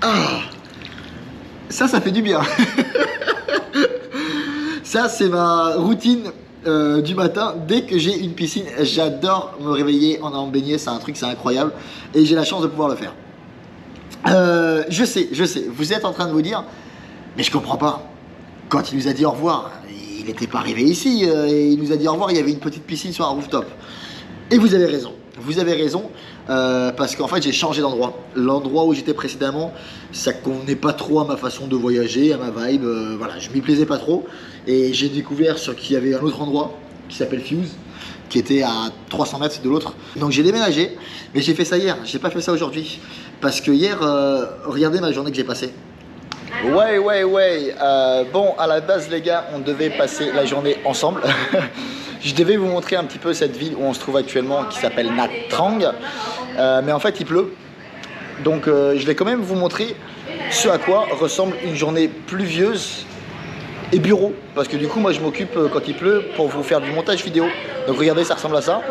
Ah, ça fait du bien. Ça, c'est ma routine du matin. Dès que j'ai une piscine, j'adore me réveiller en allant me baigner. C'est un truc, c'est incroyable. Et j'ai la chance de pouvoir le faire. Je sais, vous êtes en train de vous dire, mais je comprends pas. Quand il nous a dit au revoir, il n'était pas arrivé ici. Et il nous a dit au revoir, il y avait une petite piscine sur un rooftop. Et vous avez raison. Vous avez raison, parce qu'en fait j'ai changé d'endroit. L'endroit où j'étais précédemment, ça convenait pas trop à ma façon de voyager, à ma vibe. Voilà, je m'y plaisais pas trop. Et j'ai découvert qu'il y avait un autre endroit qui s'appelle Fuse, qui était à 300 mètres de l'autre. Donc j'ai déménagé, mais j'ai fait ça hier. J'ai pas fait ça aujourd'hui, parce que hier, regardez ma journée que j'ai passée. Ouais. Bon, à la base les gars, on devait passer la journée ensemble. Je devais vous montrer un petit peu cette ville où on se trouve actuellement qui s'appelle Nha Trang, mais en fait il pleut, donc je vais quand même vous montrer ce à quoi ressemble une journée pluvieuse et bureau, parce que du coup moi je m'occupe quand il pleut pour vous faire du montage vidéo. Donc regardez, ça ressemble à ça.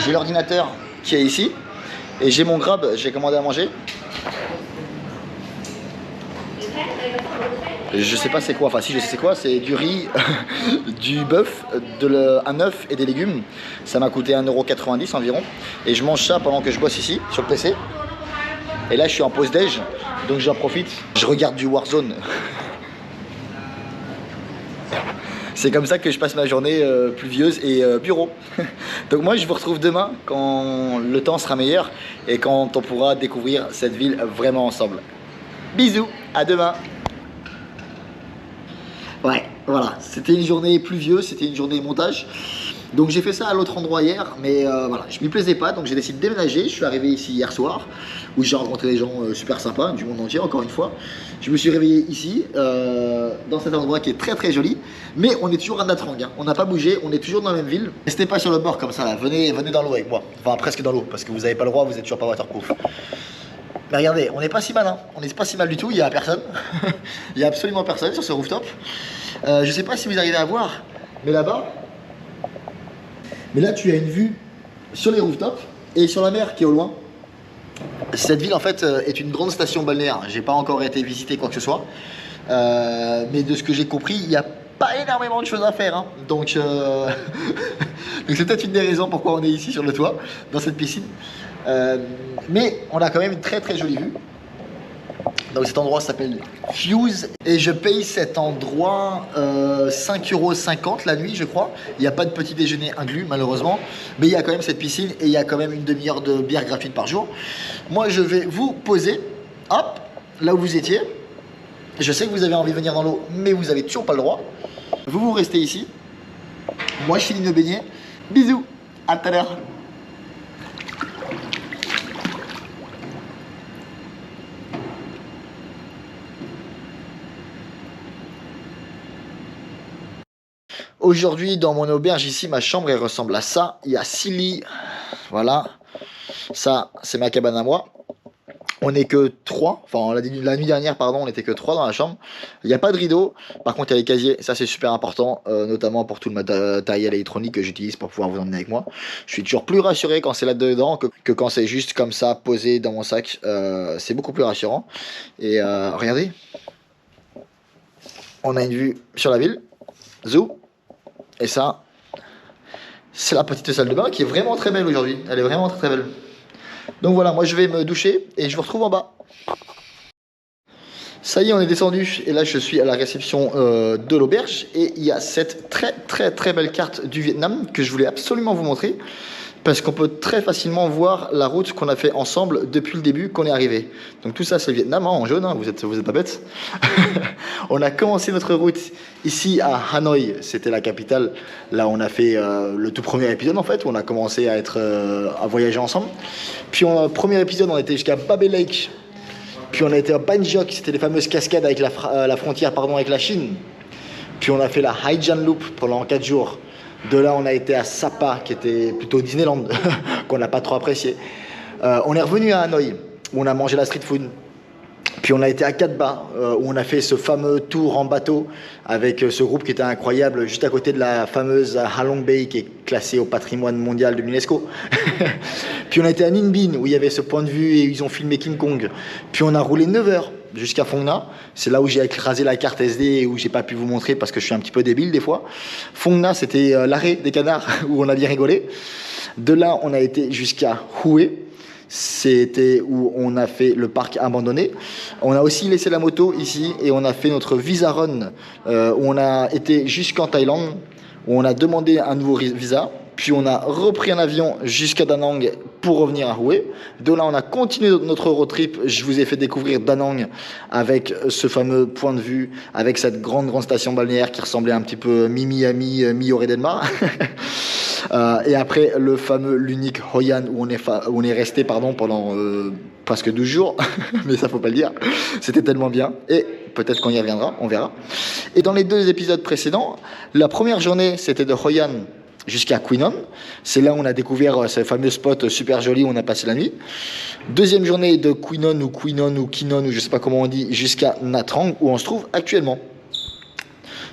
J'ai l'ordinateur qui est ici et j'ai mon grab, j'ai commandé à manger. Je sais pas c'est quoi, enfin si je sais c'est quoi, c'est du riz, du bœuf, un œuf et des légumes. Ça m'a coûté 1,90 € environ. Et je mange ça pendant que je bosse ici, sur le PC. Et là je suis en pause déj, donc j'en profite. Je regarde du Warzone. C'est comme ça que je passe ma journée pluvieuse et bureau. Donc moi je vous retrouve demain quand le temps sera meilleur et quand on pourra découvrir cette ville vraiment ensemble. Bisous, à demain. Ouais, voilà, c'était une journée pluvieuse, c'était une journée montage. Donc j'ai fait ça à l'autre endroit hier, mais voilà, je m'y plaisais pas, donc j'ai décidé de déménager. Je suis arrivé ici hier soir, où j'ai rencontré des gens super sympas, du monde entier, encore une fois. Je me suis réveillé ici, dans cet endroit qui est très très joli, mais on est toujours à Nha Trang, hein. On n'a pas bougé, on est toujours dans la même ville. Restez pas sur le bord comme ça, là. Venez dans l'eau avec moi, enfin presque dans l'eau, parce que vous n'avez pas le droit, vous êtes toujours pas waterproof. Mais regardez, on n'est pas si mal, hein. On n'est pas si mal du tout, il n'y a personne. Il n'y a absolument personne sur ce rooftop. Je sais pas si vous arrivez à voir, mais là-bas, mais là tu as une vue sur les rooftops et sur la mer qui est au loin. Cette ville en fait est une grande station balnéaire. J'ai pas encore été visiter quoi que ce soit, mais de ce que j'ai compris, il n'y a pas énormément de choses à faire, hein. Donc c'est peut-être une des raisons pourquoi on est ici sur le toit, dans cette piscine. Mais on a quand même une très très jolie vue. Donc cet endroit s'appelle Fuse et je paye cet endroit 5,50 € la nuit je crois. Il n'y a pas de petit déjeuner inclus malheureusement, mais il y a quand même cette piscine et il y a quand même une demi-heure de bière gratuite par jour. Moi je vais vous poser, hop, là où vous étiez. Je sais que vous avez envie de venir dans l'eau, mais vous avez toujours pas le droit. Vous restez ici. Moi je finis de me baigner. Bisous, à tout à l'heure. Aujourd'hui, dans mon auberge, ici, ma chambre, elle ressemble à ça. Il y a 6 lits. Voilà. Ça, c'est ma cabane à moi. On n'est que 3. Enfin, la nuit dernière, pardon, on n'était que 3 dans la chambre. Il n'y a pas de rideau. Par contre, il y a les casiers. Ça, c'est super important, notamment pour tout le matériel électronique que j'utilise pour pouvoir vous emmener avec moi. Je suis toujours plus rassuré quand c'est là-dedans que quand c'est juste comme ça, posé dans mon sac. C'est beaucoup plus rassurant. Et regardez. On a une vue sur la ville. Zou. Et ça, c'est la petite salle de bain qui est vraiment très belle aujourd'hui. Elle est vraiment très, très belle. Donc voilà, moi je vais me doucher et je vous retrouve en bas. Ça y est, on est descendu et là je suis à la réception de l'auberge et il y a cette très très très belle carte du Vietnam que je voulais absolument vous montrer parce qu'on peut très facilement voir la route qu'on a fait ensemble depuis le début qu'on est arrivé. Donc tout ça c'est le Vietnam, hein, en jaune, hein, vous êtes pas bêtes. On a commencé notre route ici à Hanoï, c'était la capitale. Là on a fait le tout premier épisode en fait, où on a commencé à voyager ensemble. Puis premier épisode on était jusqu'à Ba Be Lake. Puis on a été à Ban Giok, c'était les fameuses cascades avec la frontière avec la Chine. Puis on a fait la Haijian Loop pendant 4 jours. De là on a été à Sapa, qui était plutôt Disneyland, qu'on n'a pas trop apprécié. On est revenu à Hanoï, où on a mangé la street food. Puis on a été à Katba, où on a fait ce fameux tour en bateau avec ce groupe qui était incroyable, juste à côté de la fameuse Halong Bay qui est classée au patrimoine mondial de l'UNESCO. Puis on a été à Ninh Binh, où il y avait ce point de vue et ils ont filmé King Kong. Puis on a roulé 9 heures jusqu'à Phong Nha. C'est là où j'ai écrasé la carte SD et où j'ai pas pu vous montrer parce que je suis un petit peu débile des fois. Phong Nha, c'était l'arrêt des canards où on a bien rigolé. De là, on a été jusqu'à Hue. C'était où on a fait le parc abandonné. On a aussi laissé la moto ici et on a fait notre visa run où on a été jusqu'en Thaïlande, où on a demandé un nouveau visa. Puis on a repris un avion jusqu'à Da Nang pour revenir à Hue. De là, on a continué notre road trip. Je vous ai fait découvrir Da Nang avec ce fameux point de vue, avec cette grande station balnéaire qui ressemblait un petit peu mi-Miami, mi-Yoré del Mar. Et après, l'unique Hoi An où on est resté pendant presque 12 jours. Mais ça, faut pas le dire. C'était tellement bien. Et peut-être qu'on y reviendra, on verra. Et dans les 2 épisodes précédents, la première journée, c'était de Hoi An jusqu'à Quy Nhon. C'est là où on a découvert ce fameux spot super joli où on a passé la nuit. Deuxième journée de Quy Nhon ou Quy Nhon ou Quy Nhon ou je sais pas comment on dit, jusqu'à Nha Trang où on se trouve actuellement.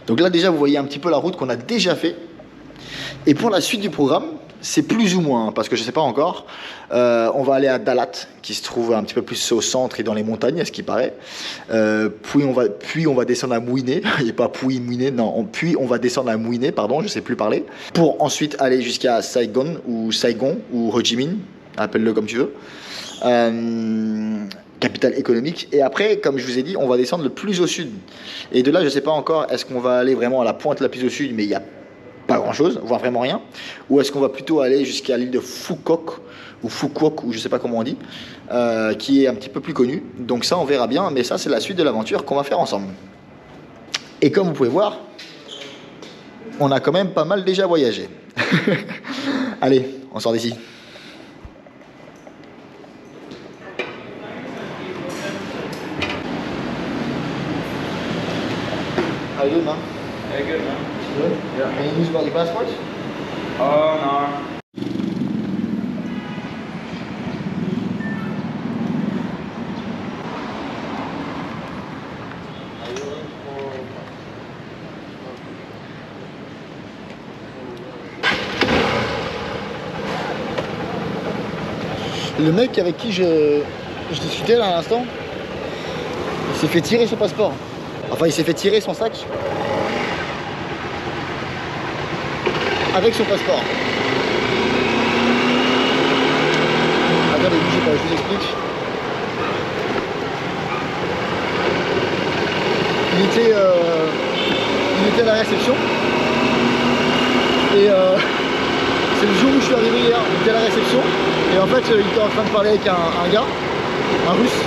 Donc là déjà vous voyez un petit peu la route qu'on a déjà fait. Et pour la suite du programme, c'est plus ou moins, parce que je ne sais pas encore, on va aller à Dalat, qui se trouve un petit peu plus au centre et dans les montagnes, à ce qui paraît. Puis on va descendre à Mouiné, et pas Mouiné, non, puis on va descendre à Mouiné, pardon, je ne sais plus parler, pour ensuite aller jusqu'à Saigon, ou Ho Chi Minh, appelle-le comme tu veux. Capitale économique. Et après, comme je vous ai dit, on va descendre le plus au sud. Et de là, je ne sais pas encore, est-ce qu'on va aller vraiment à la pointe la plus au sud, mais il y a pas grand chose, voire vraiment rien, ou est-ce qu'on va plutôt aller jusqu'à l'île de Phuoc ou je sais pas comment on dit, qui est un petit peu plus connue. Donc ça on verra bien, mais ça c'est la suite de l'aventure qu'on va faire ensemble. Et comme vous pouvez voir, on a quand même pas mal déjà voyagé. Allez, on sort d'ici. How you doing, man? Very good, man. Good? Yeah. Can you use about your passport? Oh, no. Le mec avec qui je discutais là à l'instant, il s'est fait tirer son passeport. Enfin, il s'est fait tirer son sac avec son passeport. Attendez, bougez pas, je vous explique. Il était à la réception. Et c'est le jour où je suis arrivé hier, il était à la réception. Et en fait, il était en train de parler avec un gars, un russe.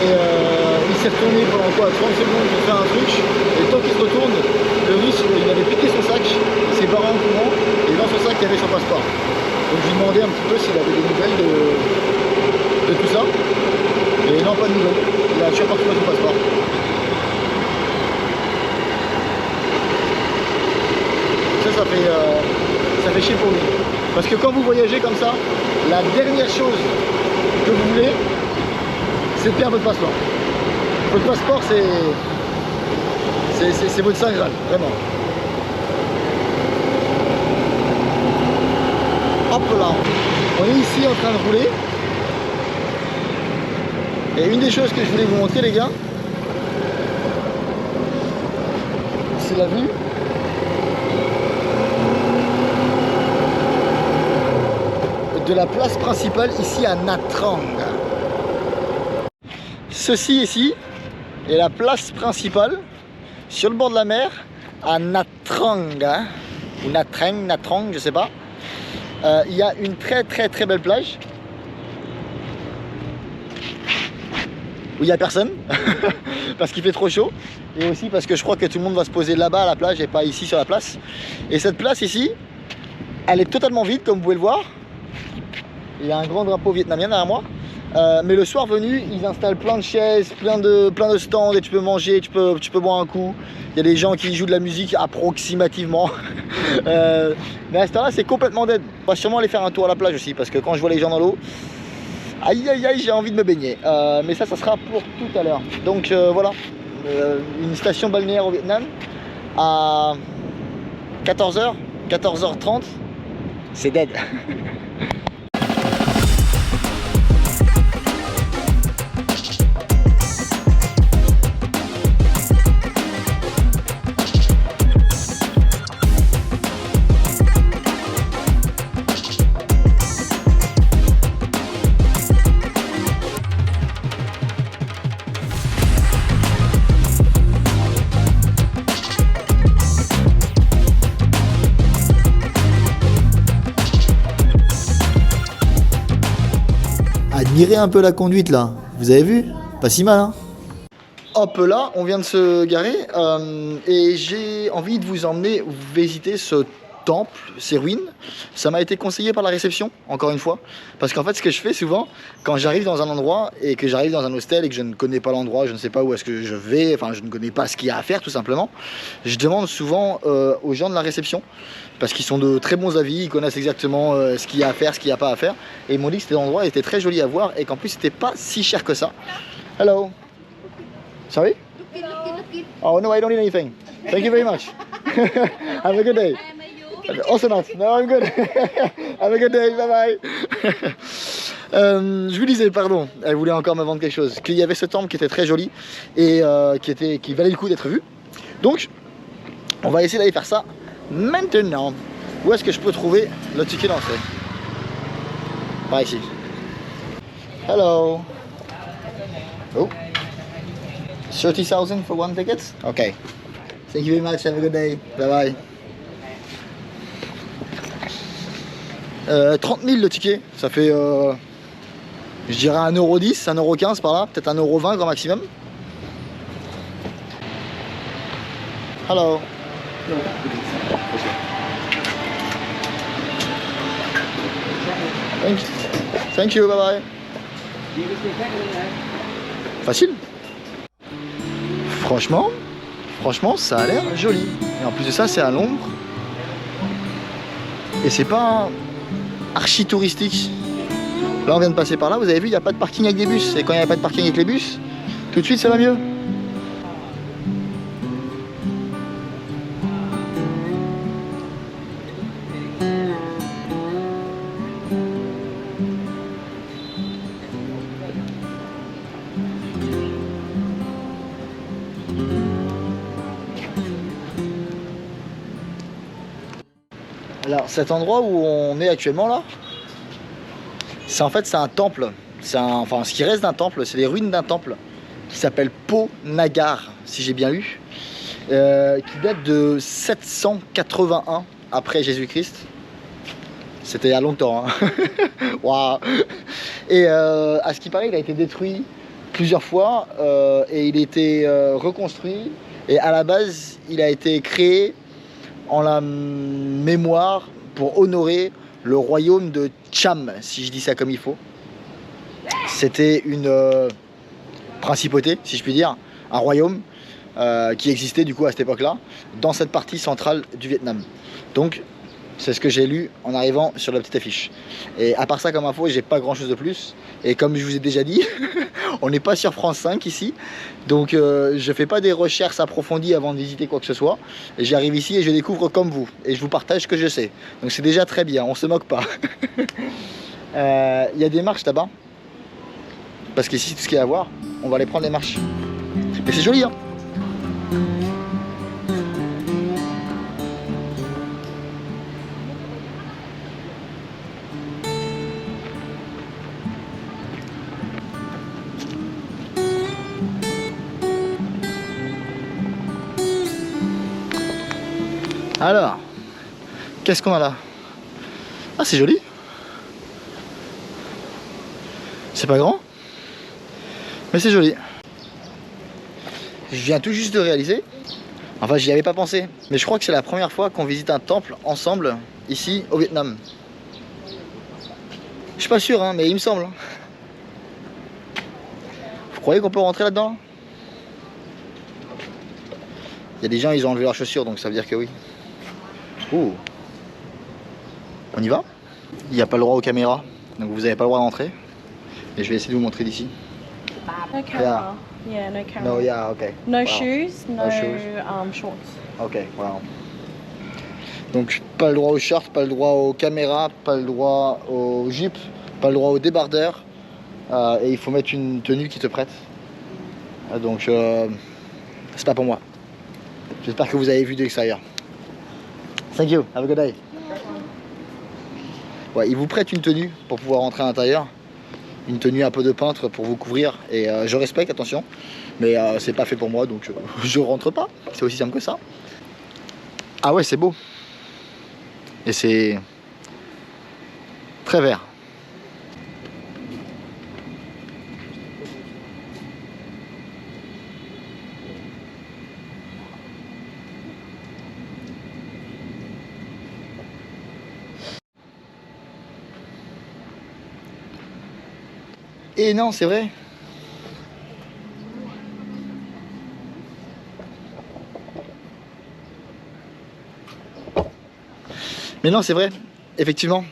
Et il s'est retourné pendant quoi 30 secondes pour faire un truc. Et tant qu'il se retourne, le russe, il avait piqué son sac, il s'est barré en courant. Et dans son sac, il y avait son passeport. Donc je lui demandais un petit peu s'il avait des nouvelles de tout ça. Et non, pas de nouvelles. Il a toujours pas retrouvé son passeport. Ça fait chier pour lui. Parce que quand vous voyagez comme ça, la dernière chose que vous voulez, c'est de perdre votre passeport. Votre passeport, c'est votre saint graal, vraiment. Hop là, on est ici en train de rouler. Et une des choses que je voulais vous montrer, les gars, c'est la vue. De la place principale ici à Nha Trang. Ceci ici est la place principale sur le bord de la mer à Nha Trang, hein, ou Nha Trang, je sais pas. Il y a une très belle plage où il n'y a personne parce qu'il fait trop chaud et aussi parce que je crois que tout le monde va se poser là-bas à la plage et pas ici sur la place. Et cette place ici, elle est totalement vide comme vous pouvez le voir. Il y a un grand drapeau vietnamien derrière moi. Mais le soir venu, ils installent plein de chaises, plein de stands et tu peux manger, tu peux boire un coup. Il y a des gens qui jouent de la musique approximativement. Mais à ce temps-là, c'est complètement dead. On va sûrement aller faire un tour à la plage aussi parce que quand je vois les gens dans l'eau, Aïe aïe aïe, j'ai envie de me baigner. Mais ça sera pour tout à l'heure. Donc voilà, une station balnéaire au Vietnam à 14h, 14h30. C'est dead. Admirez un peu la conduite là, vous avez vu? Pas si mal hein. Hop là, on vient de se garer et j'ai envie de vous emmener visiter ce temple, ces ruines. Ça m'a été conseillé par la réception, encore une fois. Parce qu'en fait, ce que je fais souvent, quand j'arrive dans un endroit et que j'arrive dans un hostel et que je ne connais pas l'endroit, je ne sais pas où est-ce que je vais, enfin je ne connais pas ce qu'il y a à faire tout simplement, je demande souvent aux gens de la réception, parce qu'ils sont de très bons avis, ils connaissent exactement ce qu'il y a à faire, ce qu'il n'y a pas à faire. Et ils m'ont dit que cet endroit était très joli à voir et qu'en plus c'était pas si cher que ça. Hello. Sorry? Oh no, I don't need anything. Thank you very much. Have a good day. Also not. No, I'm good. Have a good day. Bye bye. Je vous disais, pardon, elle voulait encore me vendre quelque chose. Qu'il y avait ce temple qui était très joli et qui valait le coup d'être vu. Donc, on va essayer d'aller faire ça maintenant. Où est-ce que je peux trouver le ticket d'entrée? Par ici. Hello. Oh. 30,000 for one ticket? Okay. Thank you very much. Have a good day. Bye bye. 30 000 le ticket, ça fait je dirais 1,10 €, 1,15 € par là, peut-être 1,20 € grand maximum. Hello. Thank you, bye bye. Facile. Franchement, ça a l'air joli. Et en plus de ça, c'est à l'ombre. Et c'est pas archi touristique. Là on vient de passer par là, vous avez vu, il n'y a pas de parking avec des bus. Et quand il n'y a pas de parking avec les bus, tout de suite ça va mieux. Alors cet endroit où on est actuellement là, c'est un temple. Enfin ce qui reste d'un temple, c'est les ruines d'un temple qui s'appelle Po Nagar, si j'ai bien lu, qui date de 781 après Jésus-Christ. C'était il y a longtemps. Hein. Wow. Et à ce qui paraît, il a été détruit plusieurs fois et il a été reconstruit. Et à la base, il a été créé en la mémoire pour honorer le royaume de Cham, si je dis ça comme il faut. C'était une principauté, si je puis dire, un royaume qui existait du coup à cette époque-là, dans cette partie centrale du Vietnam. Donc, c'est ce que j'ai lu en arrivant sur la petite affiche. Et à part ça comme info, j'ai pas grand chose de plus. Et comme je vous ai déjà dit, on n'est pas sur France 5 ici. Donc je fais pas des recherches approfondies avant de visiter quoi que ce soit. J'arrive ici et je découvre comme vous. Et je vous partage ce que je sais. Donc c'est déjà très bien, on se moque pas. Il y a des marches là-bas. Parce qu'ici, tout ce qu'il y a à voir, on va aller prendre les marches. Et c'est joli hein. Alors, qu'est-ce qu'on a là? Ah, c'est joli. C'est pas grand, mais c'est joli. Je viens tout juste de réaliser, enfin j'y avais pas pensé, mais je crois que c'est la première fois qu'on visite un temple ensemble ici au Vietnam. Je suis pas sûr, hein, mais il me semble. Vous croyez qu'on peut rentrer là-dedans? Il y a des gens, ils ont enlevé leurs chaussures, donc ça veut dire que oui. Oh. On y va? Il n'y a pas le droit aux caméras, donc vous n'avez pas le droit d'entrer. Et je vais essayer de vous montrer d'ici. No camera. Yeah, no camera. No, yeah, ok. No Wow. shoes, no, No shoes. shorts. Ok, wow. Donc pas le droit aux shorts, pas le droit aux caméras, pas le droit aux jupes, pas le droit aux débardeurs. Et il faut mettre une tenue qui te prête. Donc c'est pas pour moi. J'espère que vous avez vu de l'extérieur. Thank you, have a good day. Ouais, il vous prête une tenue pour pouvoir rentrer à l'intérieur. Une tenue un peu de peintre pour vous couvrir. Et je respecte, attention. Mais c'est pas fait pour moi, donc je rentre pas. C'est aussi simple que ça. Ah ouais, c'est beau. Et c'est très vert. Et non, c'est vrai. Mais non, c'est vrai. Effectivement,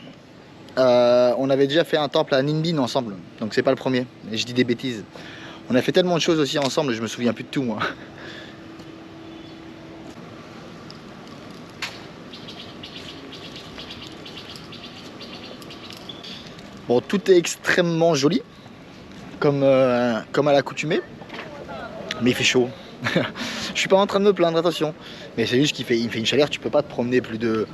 on avait déjà fait un temple à Ninh Bin ensemble. Donc c'est pas le premier. Et je dis des bêtises. On a fait tellement de choses aussi ensemble, je me souviens plus de tout moi. Bon, tout est extrêmement joli, comme à l'accoutumée, mais il fait chaud. Je suis pas en train de me plaindre, attention, mais c'est juste qu'il fait une chaleur, tu peux pas te promener plus de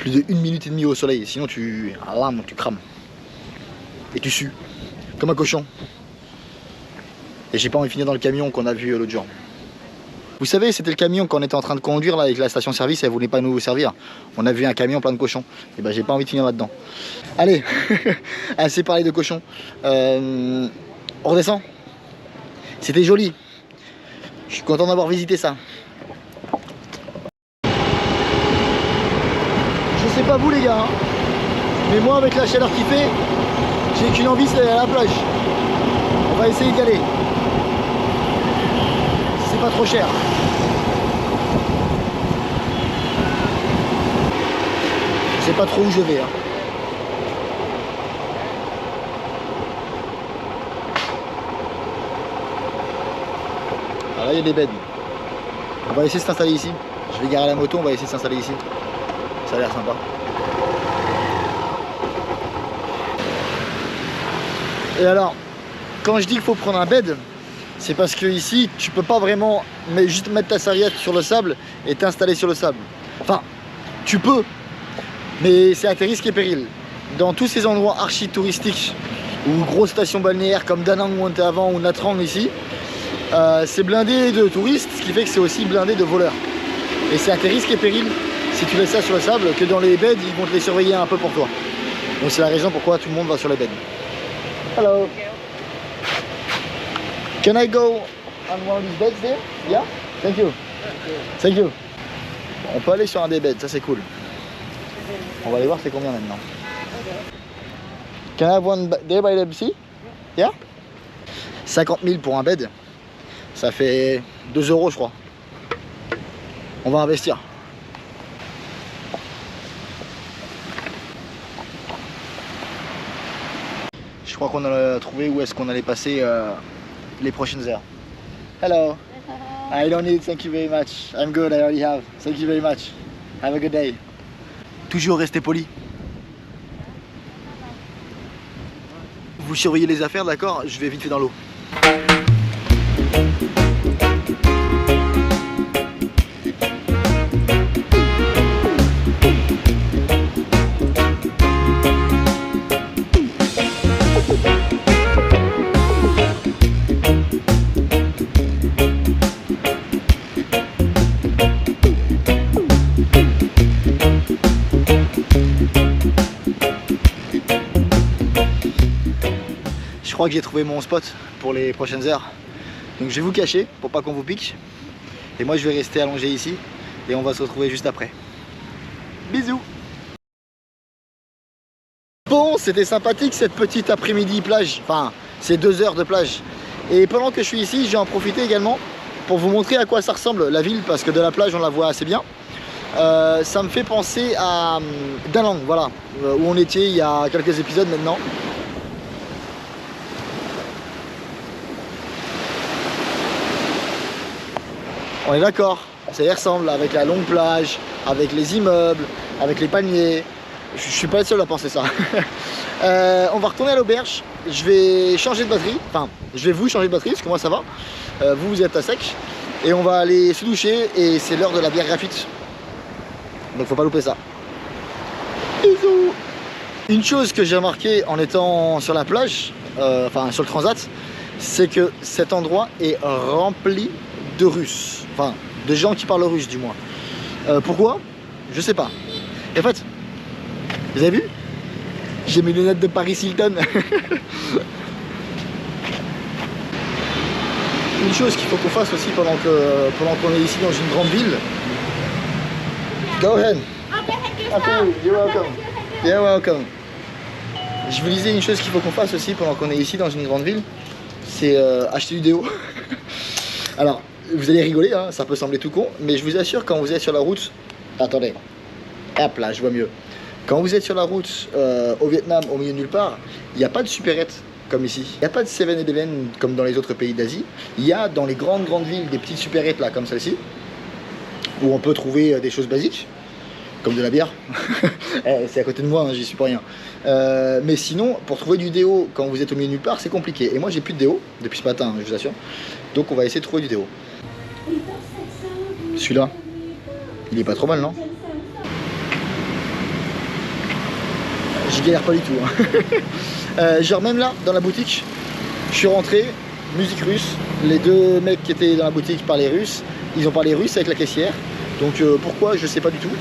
1 minute et demie au soleil, sinon tu crames et tu sues comme un cochon. Et j'ai pas envie de finir dans le camion qu'on a vu l'autre jour. Vous savez, c'était le camion qu'on était en train de conduire là avec la station-service, elle voulait pas nous servir. On a vu un camion plein de cochons. Et ben j'ai pas envie de finir là-dedans. Allez, assez parlé de cochons. On redescend. C'était joli. Je suis content d'avoir visité ça. Je sais pas vous les gars, hein, mais moi avec la chaleur qu'il fait, j'ai qu'une envie, c'est d'aller à la plage. On va essayer d'y aller. C'est pas trop cher. Je sais pas trop où je vais. Hein. Ah là il y a des beds. On va essayer de s'installer ici. Je vais garer la moto, on va essayer de s'installer ici. Ça a l'air sympa. Et alors, quand je dis qu'il faut prendre un bed, c'est parce que ici tu peux pas vraiment juste mettre ta serviette sur le sable et t'installer sur le sable. Enfin, tu peux, mais c'est à tes risques et périls. Dans tous ces endroits archi touristiques ou grosses stations balnéaires comme Da Nang où on était avant ou Nha Trang ici, c'est blindé de touristes, ce qui fait que c'est aussi blindé de voleurs. Et c'est à tes risques et périls si tu laisses ça sur le sable que dans les beds ils vont te les surveiller un peu pour toi. Donc c'est la raison pourquoi tout le monde va sur les beds. Hello. Can I go on one of these beds there? Yeah? Thank you. Thank you. On peut aller sur un des beds, ça c'est cool. On va aller voir c'est combien maintenant. Can I have one there by the sea? Yeah? 50 000 pour un bed, ça fait 2 € je crois. On va investir. Je crois qu'on a trouvé où est-ce qu'on allait passer les prochaines heures. Hello. I don't need, thank you very much. I'm good, I already have. Thank you very much. Have a good day. Toujours rester poli. Vous surveillez les affaires, d'accord? Je vais vite fait dans l'eau. Je crois que j'ai trouvé mon spot pour les prochaines heures. Donc je vais vous cacher pour pas qu'on vous pique. Et moi je vais rester allongé ici et on va se retrouver juste après. Bisous. Bon, c'était sympathique cette petite après-midi plage. Enfin, ces 2 heures de plage. Et pendant que je suis ici, j'ai en profité également pour vous montrer à quoi ça ressemble la ville, parce que de la plage on la voit assez bien. Ça me fait penser à Da Nang, voilà, où on était il y a quelques épisodes maintenant. On est d'accord, ça y ressemble avec la longue plage, avec les immeubles, avec les paniers. Je suis pas le seul à penser ça. On va retourner à l'auberge. Je vais changer de batterie. Enfin, je vais vous changer de batterie parce que moi ça va. Vous êtes à sec. Et on va aller se doucher. Et c'est l'heure de la bière gratuite. Donc faut pas louper ça. Bisous. Une chose que j'ai remarqué en étant sur la plage, enfin sur le transat, c'est que cet endroit est rempli de Russes. Enfin, de gens qui parlent russe du moins. Pourquoi? Je sais pas. Et en fait, vous avez vu? J'ai mes lunettes de Paris Hilton. Une chose qu'il faut qu'on fasse aussi pendant qu'on est ici dans une grande ville. Go ahead. Okay, you're welcome. You're welcome. Je vous disais une chose qu'il faut qu'on fasse aussi pendant qu'on est ici dans une grande ville, c'est acheter du déo. Alors, vous allez rigoler, hein, ça peut sembler tout con, mais je vous assure, quand vous êtes sur la route... Attendez. Hop là, je vois mieux. Quand vous êtes sur la route au Vietnam, au milieu de nulle part, il n'y a pas de supérette comme ici. Il n'y a pas de 7-Eleven comme dans les autres pays d'Asie. Il y a dans les grandes villes des petites supérettes là comme celle-ci, où on peut trouver des choses basiques, comme de la bière. C'est à côté de moi, hein, j'y suis pour rien. Mais sinon, pour trouver du déo quand vous êtes au milieu de nulle part, c'est compliqué. Et moi j'ai plus de déo depuis ce matin, je vous assure. Donc on va essayer de trouver du déo. Celui-là, il est pas trop mal, non? J'y galère pas du tout, hein. Genre même là, dans la boutique, je suis rentré, musique russe. Les deux mecs qui étaient dans la boutique parlaient russe. Ils ont parlé russe avec la caissière. Donc pourquoi, je sais pas du tout.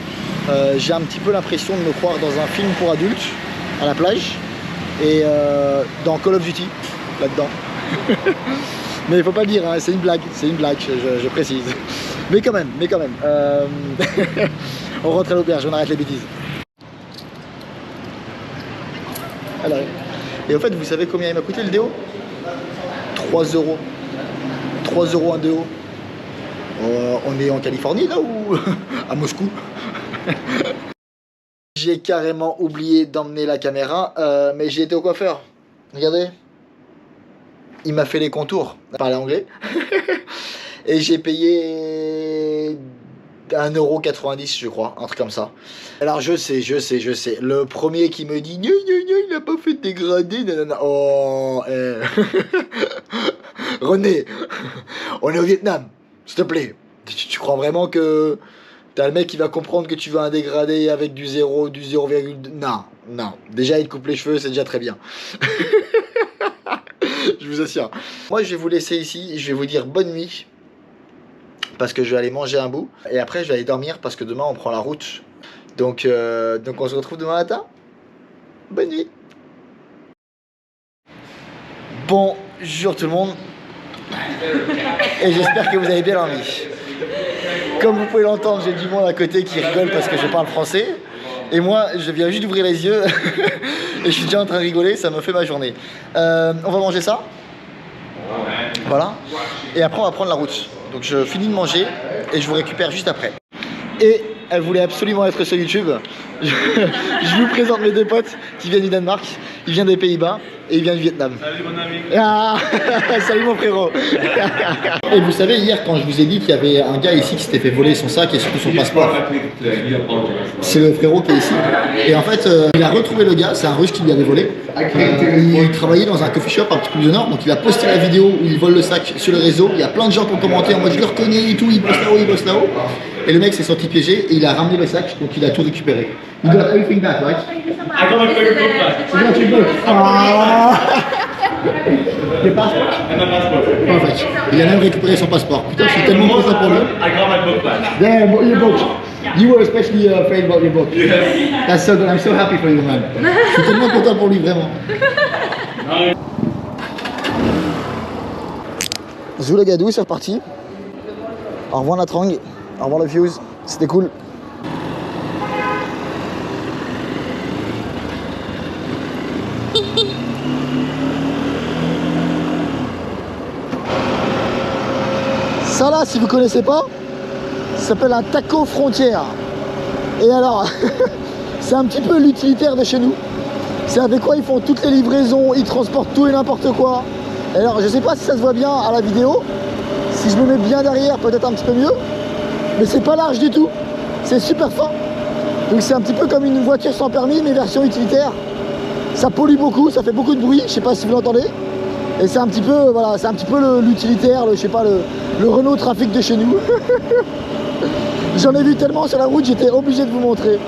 J'ai un petit peu l'impression de me croire dans un film pour adultes, à la plage. Et dans Call of Duty, là-dedans. Mais il faut pas le dire, hein, c'est une blague, je précise. Mais quand même. On rentre à l'auberge, on arrête les bêtises. Alors, et en fait, vous savez combien il m'a coûté le déo? 3 euros. 3 euros un déo. On est en Californie là ou à Moscou? J'ai carrément oublié d'emmener la caméra, mais j'ai été au coiffeur. Regardez. Il m'a fait les contours. Parler anglais. Et j'ai payé 1,90 € je crois, un truc comme ça. Alors je sais. Le premier qui me dit il a pas fait de dégradé, nanana. Oh, René, on est au Vietnam, s'il te plaît. Tu crois vraiment que t'as le mec qui va comprendre que tu veux un dégradé avec du 0,2? Non. Déjà il te coupe les cheveux, c'est déjà très bien. Je vous assure. Moi je vais vous laisser ici, je vais vous dire bonne nuit. Parce que je vais aller manger un bout. Et après je vais aller dormir parce que demain on prend la route. Donc on se retrouve demain matin. Bonne nuit. Bonjour tout le monde. Et j'espère que vous avez bien dormi. Comme vous pouvez l'entendre, j'ai du monde à côté qui rigole parce que je parle français. Et moi, je viens juste d'ouvrir les yeux. Et je suis déjà en train de rigoler, ça me fait ma journée. On va manger ça. Voilà. Et après on va prendre la route. Donc je finis de manger et je vous récupère juste après. Et elle voulait absolument être sur YouTube. Je vous présente mes deux potes qui viennent du Danemark. Il vient des Pays-Bas et il vient du Vietnam. Salut mon ami. Ah, salut mon frérot. Et vous savez, hier quand je vous ai dit qu'il y avait un gars ici qui s'était fait voler son sac et surtout son passeport, c'est le frérot qui est ici. Et en fait, il a retrouvé le gars, c'est un russe qui lui avait volé. Il travaillait dans un coffee shop un petit peu plus au nord, donc il a posté la vidéo où il vole le sac sur le réseau. Il y a plein de gens qui ont commenté en mode je le reconnais et tout, il bosse là-haut. Et le mec s'est senti piégé et il a ramené le sac, donc il a tout récupéré. You got everything back, right? I got my fucking book back. You got your book. Ah. Your passport? And my passport. Perfect. Il a même récupéré son passeport. Putain, je suis tellement content pour lui. I got my book back. Yeah, your book. You were especially afraid about your book. That's so good. I'm so happy for you, man. Je suis tellement content pour lui, vraiment. Zoulegadou, c'est reparti. Au revoir la Trang. Au revoir le Fuse. C'était cool. Ça là, si vous connaissez pas, ça s'appelle un taco frontière. Et alors, c'est un petit peu l'utilitaire de chez nous. C'est avec quoi ils font toutes les livraisons, ils transportent tout et n'importe quoi. Et alors, je sais pas si ça se voit bien à la vidéo, si Si je me mets bien derrière, peut-être un petit peu mieux. Mais c'est pas large du tout. C'est super fin. Donc c'est un petit peu comme une voiture sans permis, mais version utilitaire. Ça pollue beaucoup, ça fait beaucoup de bruit, je sais pas si vous l'entendez. Et c'est un petit peu, voilà, c'est un petit peu l'utilitaire, je sais pas, le Renault Trafic de chez nous. J'en ai vu tellement sur la route, j'étais obligé de vous montrer.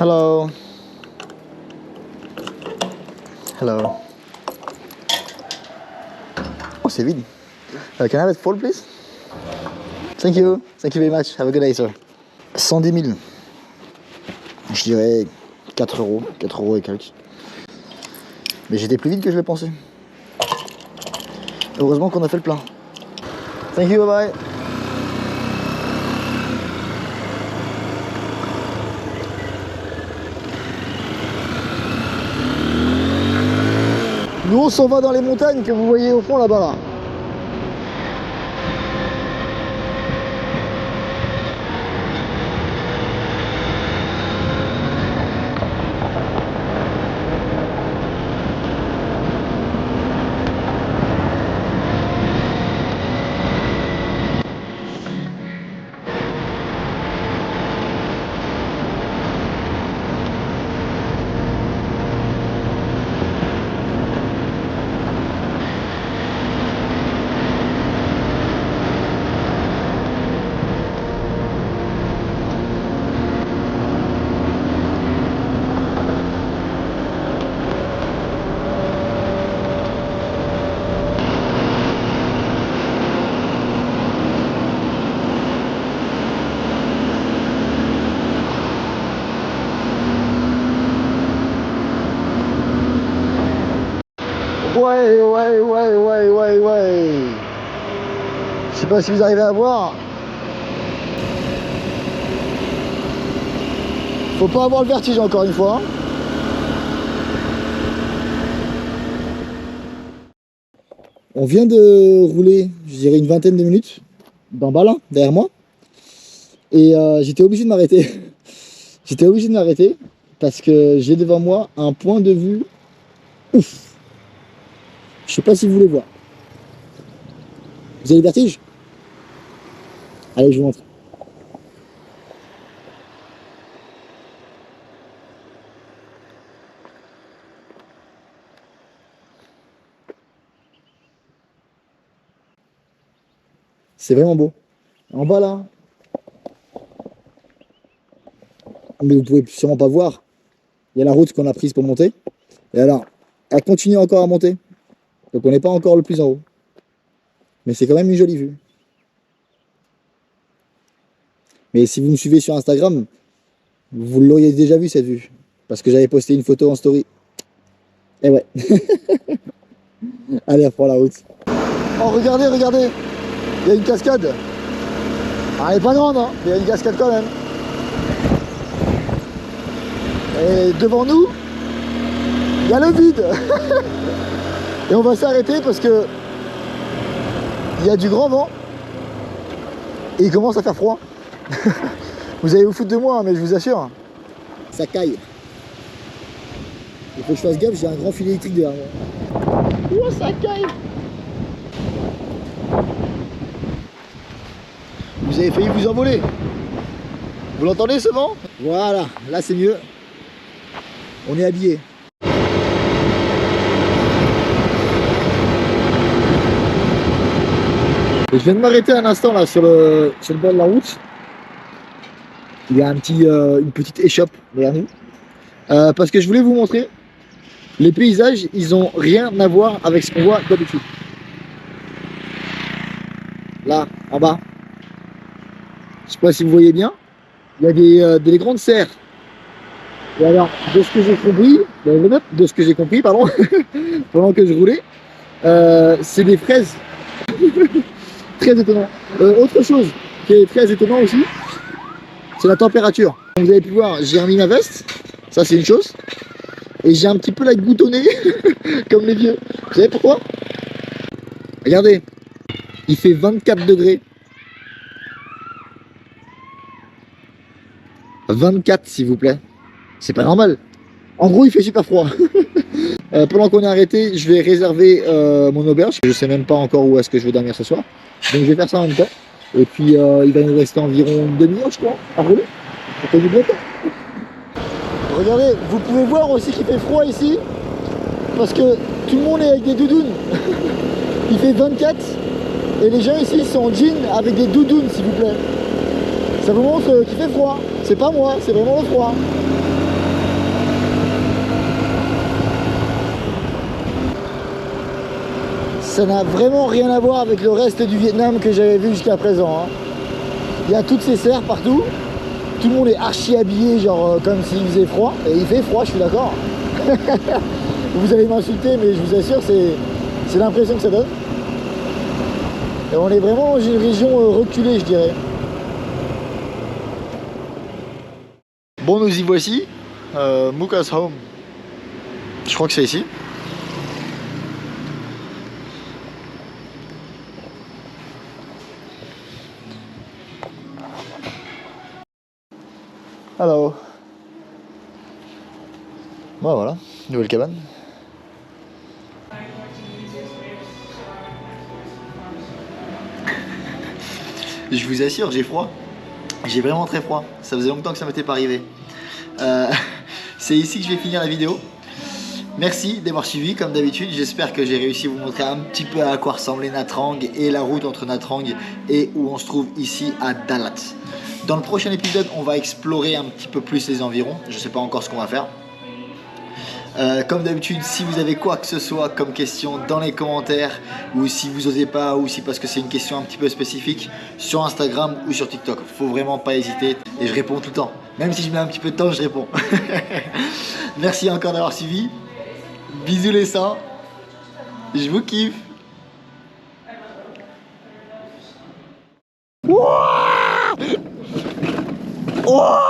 Hello. Hello. Oh, c'est vide. Can I have it full, please? Thank you. Thank you very much. Have a good day, sir. 110 000. Je dirais 4 euros. 4 euros et quelques. Mais j'étais plus vite que je le pensais. Heureusement qu'on a fait le plein. Thank you, bye bye. Nous on s'en va dans les montagnes que vous voyez au fond là-bas là. Ouais. Je sais pas si vous arrivez à voir. Faut pas avoir le vertige encore une fois. On vient de rouler, je dirais une vingtaine de minutes, d'en bas là, derrière moi. Et j'étais obligé de m'arrêter. J'étais obligé de m'arrêter parce que j'ai devant moi un point de vue ouf. Je sais pas si vous voulez voir. Vous avez le vertige? Allez, je vous montre. C'est vraiment beau. En bas là. Mais vous pouvez sûrement pas voir. Il y a la route qu'on a prise pour monter. Et alors, elle continue encore à monter. Donc on n'est pas encore le plus en haut. Mais c'est quand même une jolie vue. Mais si vous me suivez sur Instagram, vous l'auriez déjà vu cette vue. Parce que j'avais posté une photo en story. Et ouais. Allez, on prend la route. Oh, regardez. Il y a une cascade. Elle n'est pas grande, hein, mais il y a une cascade quand même. Et devant nous, il y a le vide. Et on va s'arrêter parce que il y a du grand vent. Et il commence à faire froid. Vous allez vous foutre de moi, mais je vous assure. Ça caille. Il faut que je fasse gaffe, j'ai un grand fil électrique derrière moi. Oh, ça caille. Vous avez failli vous envoler. Vous l'entendez ce vent? Voilà, là c'est mieux. On est habillé. Et je viens de m'arrêter un instant là sur le bord de la route. Il y a une petite échoppe derrière nous. Parce que je voulais vous montrer, les paysages, ils ont rien à voir avec ce qu'on voit d'habitude. Là, en bas. Je sais pas si vous voyez bien. Il y a des grandes serres. Et alors, de ce que j'ai compris, pardon, pendant que je roulais, c'est des fraises. Très étonnant. Autre chose qui est très étonnant aussi, c'est la température. Comme vous avez pu voir, j'ai remis ma veste. Ça, c'est une chose. et j'ai un petit peu la goutte au nez, comme les vieux. Vous savez pourquoi? Regardez, il fait 24 degrés. 24 s'il vous plaît. C'est pas normal. En gros, il fait super froid. Pendant qu'on est arrêté, je vais réserver mon auberge. Je sais même pas encore où est-ce que je vais dormir ce soir. Donc je vais faire ça en même temps. Et puis il va nous rester environ une demi-heure, je crois, à rouler. Ça fait du bon temps. Regardez, vous pouvez voir aussi qu'il fait froid ici. Parce que tout le monde est avec des doudounes. Il fait 24. Et les gens ici sont en jean avec des doudounes, s'il vous plaît. Ça vous montre qu'il fait froid. C'est pas moi, c'est vraiment le froid. Ça n'a vraiment rien à voir avec le reste du Vietnam que j'avais vu jusqu'à présent. Hein. Il y a toutes ces serres partout. Tout le monde est archi habillé, genre comme s'il faisait froid. Et il fait froid, je suis d'accord. Vous allez m'insulter, mais je vous assure, c'est l'impression que ça donne. Et on est vraiment dans une région reculée, je dirais. Bon, nous y voici. Muka's Home. Je crois que c'est ici. Hello. Bon, voilà, nouvelle cabane. Je vous assure, j'ai froid. J'ai vraiment très froid. Ça faisait longtemps que ça m'était pas arrivé. C'est ici que je vais finir la vidéo. Merci d'avoir suivi comme d'habitude. J'espère que j'ai réussi à vous montrer un petit peu à quoi ressemblait Nha Trang et la route entre Nha Trang et où on se trouve ici à Dalat. Dans le prochain épisode, on va explorer un petit peu plus les environs. Je ne sais pas encore ce qu'on va faire. Comme d'habitude, si vous avez quoi que ce soit comme question dans les commentaires, ou si vous osez pas, ou si parce que c'est une question un petit peu spécifique, sur Instagram ou sur TikTok, faut vraiment pas hésiter et je réponds tout le temps. Même si je mets un petit peu de temps, je réponds. Merci encore d'avoir suivi. Bisous les sangs. Je vous kiffe. Ouah. Ouah.